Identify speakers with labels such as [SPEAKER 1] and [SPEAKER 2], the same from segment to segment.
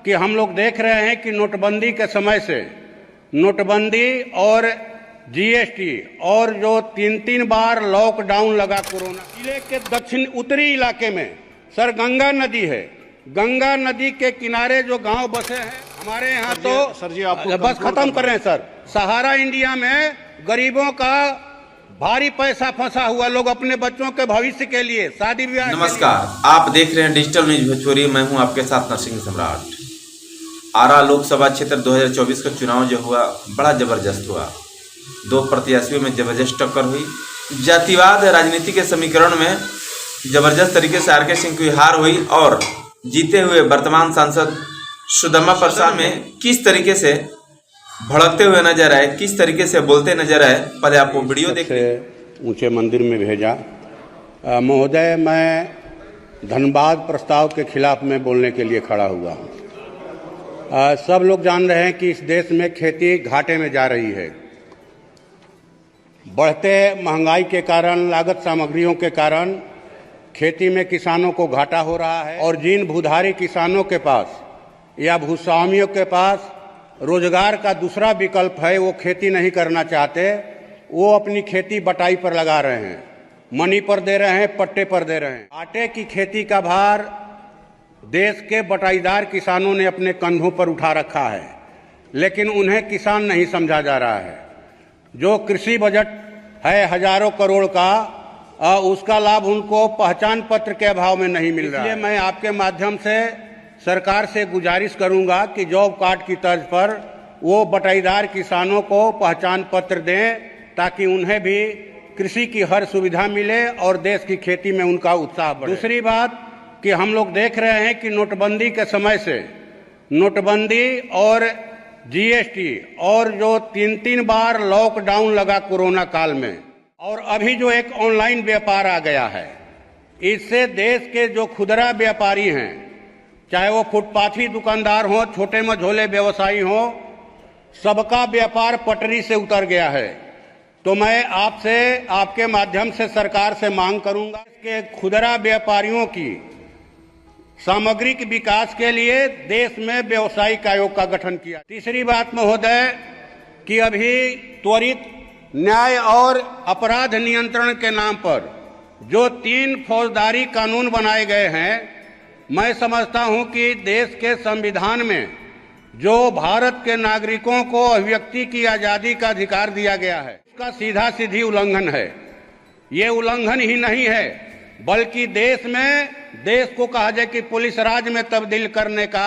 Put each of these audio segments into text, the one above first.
[SPEAKER 1] कि हम लोग देख रहे हैं कि नोटबंदी के समय से नोटबंदी और जीएसटी और जो तीन तीन बार लॉकडाउन लगा कोरोना, जिले के दक्षिण उत्तरी इलाके में सर गंगा नदी है। गंगा नदी के किनारे जो गांव बसे हैं हमारे यहाँ, तो
[SPEAKER 2] सर जी आप
[SPEAKER 1] बस खत्म कर रहे हैं सर। सहारा इंडिया में गरीबों का भारी पैसा फंसा हुआ, लोग अपने बच्चों के भविष्य के लिए शादी विवाह।
[SPEAKER 3] नमस्कार, आप देख रहे हैं डिजिटल न्यूज भोजपुरी। मैं हूं आपके साथ नरसिंह सम्राट। आरा लोकसभा क्षेत्र 2024 का चुनाव जो हुआ बड़ा जबरदस्त हुआ। दो प्रत्याशियों में जबरदस्त टक्कर हुई। जातिवाद राजनीति के समीकरण में जबरदस्त तरीके से आर के सिंह की हार हुई और जीते हुए वर्तमान सांसद सुदामा प्रसाद में किस तरीके से भड़कते हुए नजर आए, किस तरीके से बोलते नजर आए, पहले आपको वीडियो देखिए।
[SPEAKER 1] ऊंचे मंदिर में भेजा। महोदय, मैं धनबाद प्रस्ताव के खिलाफ में बोलने के लिए खड़ा हुआ हूँ। सब लोग जान रहे हैं कि इस देश में खेती घाटे में जा रही है। बढ़ते महंगाई के कारण, लागत सामग्रियों के कारण खेती में किसानों को घाटा हो रहा है और जिन भूधारी किसानों के पास या भूस्वामियों के पास रोजगार का दूसरा विकल्प है, वो खेती नहीं करना चाहते, वो अपनी खेती बटाई पर लगा रहे हैं, मनी पर दे रहे हैं, पट्टे पर दे रहे हैं। आटे की खेती का भार देश के बटाईदार किसानों ने अपने कंधों पर उठा रखा है, लेकिन उन्हें किसान नहीं समझा जा रहा है। जो कृषि बजट है हजारों करोड़ का, उसका लाभ उनको पहचान पत्र के अभाव में नहीं मिल रहा है। इसलिए मैं आपके माध्यम से सरकार से गुजारिश करूंगा कि जॉब कार्ड की तर्ज पर वो बटाईदार किसानों को पहचान पत्र दें, ताकि उन्हें भी कृषि की हर सुविधा मिले और देश की खेती में उनका उत्साह बढ़े। दूसरी बात कि हम लोग देख रहे हैं कि नोटबंदी के समय से नोटबंदी और जीएसटी और जो तीन तीन बार लॉकडाउन लगा कोरोना काल में, और अभी जो एक ऑनलाइन व्यापार आ गया है, इससे देश के जो खुदरा व्यापारी हैं, चाहे वो फुटपाथी दुकानदार हो, छोटे मझोले व्यवसायी हो, सबका व्यापार पटरी से उतर गया है। तो मैं आपसे, आपके माध्यम से सरकार से मांग करूंगा कि खुदरा व्यापारियों की सामग्रिक विकास के लिए देश में व्यावसायिक आयोग का गठन किया। तीसरी बात महोदय कि अभी त्वरित न्याय और अपराध नियंत्रण के नाम पर जो 3 फौजदारी कानून बनाए गए हैं, मैं समझता हूं कि देश के संविधान में जो भारत के नागरिकों को अभिव्यक्ति की आजादी का अधिकार दिया गया है, उसका सीधा सीधी उल्लंघन है। ये उल्लंघन ही नहीं है, बल्कि देश को कहा जाए कि पुलिस राज में तब्दील करने का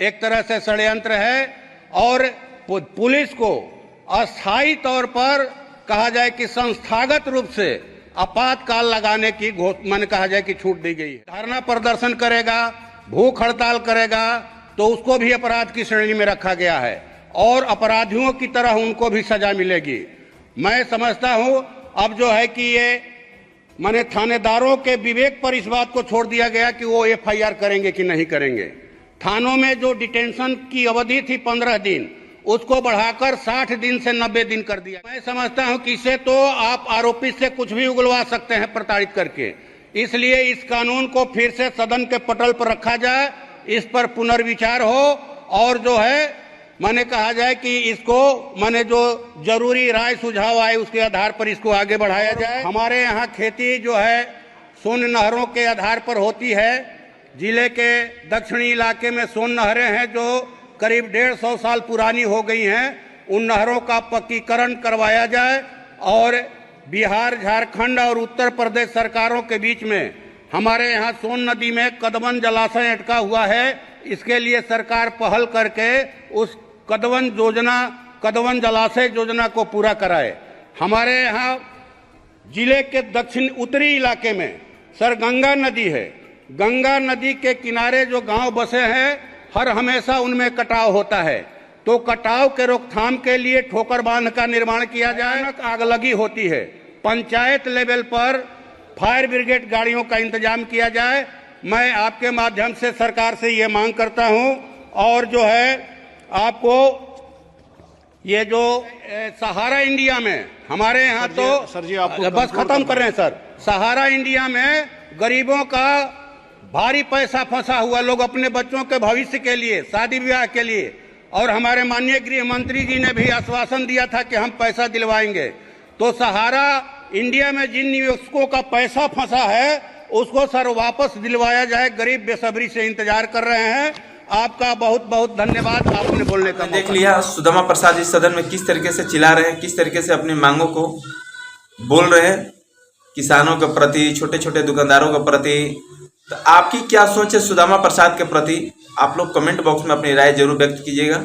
[SPEAKER 1] एक तरह से षड्यंत्र है, और पुलिस को अस्थायी तौर पर कहा जाए कि संस्थागत रूप से आपातकाल लगाने की मन कहा जाए कि छूट दी गई है। धरना प्रदर्शन करेगा, भूख हड़ताल करेगा, तो उसको भी अपराध की श्रेणी में रखा गया है और अपराधियों की तरह उनको भी सजा मिलेगी। मैं समझता हूं अब जो है कि ये माने थानेदारों के विवेक पर इस बात को छोड़ दिया गया कि वो एफआईआर करेंगे कि नहीं करेंगे। थानों में जो डिटेंशन की अवधि थी 15 दिन, उसको बढ़ाकर 60 दिन से 90 दिन कर दिया। मैं समझता हूं कि इससे तो आप आरोपी से कुछ भी उगलवा सकते हैं प्रताड़ित करके। इसलिए इस कानून को फिर से सदन के पटल पर रखा जाए, इस पर पुनर्विचार हो और जो है माने कहा जाए कि इसको माने जो जरूरी राय सुझाव आए उसके आधार पर इसको आगे बढ़ाया जाए। हमारे यहाँ खेती जो है सोन नहरों के आधार पर होती है। जिले के दक्षिणी इलाके में सोन नहरें हैं जो करीब 150 साल पुरानी हो गई हैं। उन नहरों का पक्कीकरण करवाया जाए और बिहार, झारखंड और उत्तर प्रदेश सरकारों के बीच में हमारे यहाँ सोन नदी में कदवन जलाशय अटका हुआ है। इसके लिए सरकार पहल करके उस कदवन जलाशय योजना को पूरा कराए। हमारे यहाँ जिले के दक्षिण उत्तरी इलाके में सर गंगा नदी है। गंगा नदी के किनारे जो गांव बसे हैं, हर हमेशा उनमें कटाव होता है, तो कटाव के रोकथाम के लिए ठोकर बांध का निर्माण किया जाए। आगलगी होती है, पंचायत लेवल पर फायर ब्रिगेड गाड़ियों का इंतजाम किया जाए। मैं आपके माध्यम से सरकार से ये मांग करता हूं। और जो है आपको ये जो सहारा इंडिया में हमारे यहाँ, तो
[SPEAKER 2] सर जी आप
[SPEAKER 1] बस खत्म कर रहे हैं सर। सहारा इंडिया में गरीबों का भारी पैसा फंसा हुआ, लोग अपने बच्चों के भविष्य के लिए, शादी ब्याह के लिए, और हमारे माननीय गृह मंत्री जी ने भी आश्वासन दिया था कि हम पैसा दिलवाएंगे। तो सहारा इंडिया में जिन निवेशकों का पैसा फंसा है उसको सर वापस दिलवाया जाए। गरीब बेसब्री से इंतजार कर रहे हैं। आपका बहुत बहुत धन्यवाद, आपने बोलने का
[SPEAKER 3] देख लिया सुदामा प्रसाद इस सदन में किस तरीके से चिल्ला रहे हैं, किस तरीके से अपनी मांगों को बोल रहे हैं किसानों के प्रति, छोटे छोटे दुकानदारों के प्रति। तो आपकी क्या सोच है सुदामा प्रसाद के प्रति? आप लोग कमेंट बॉक्स में अपनी राय जरूर व्यक्त कीजिएगा।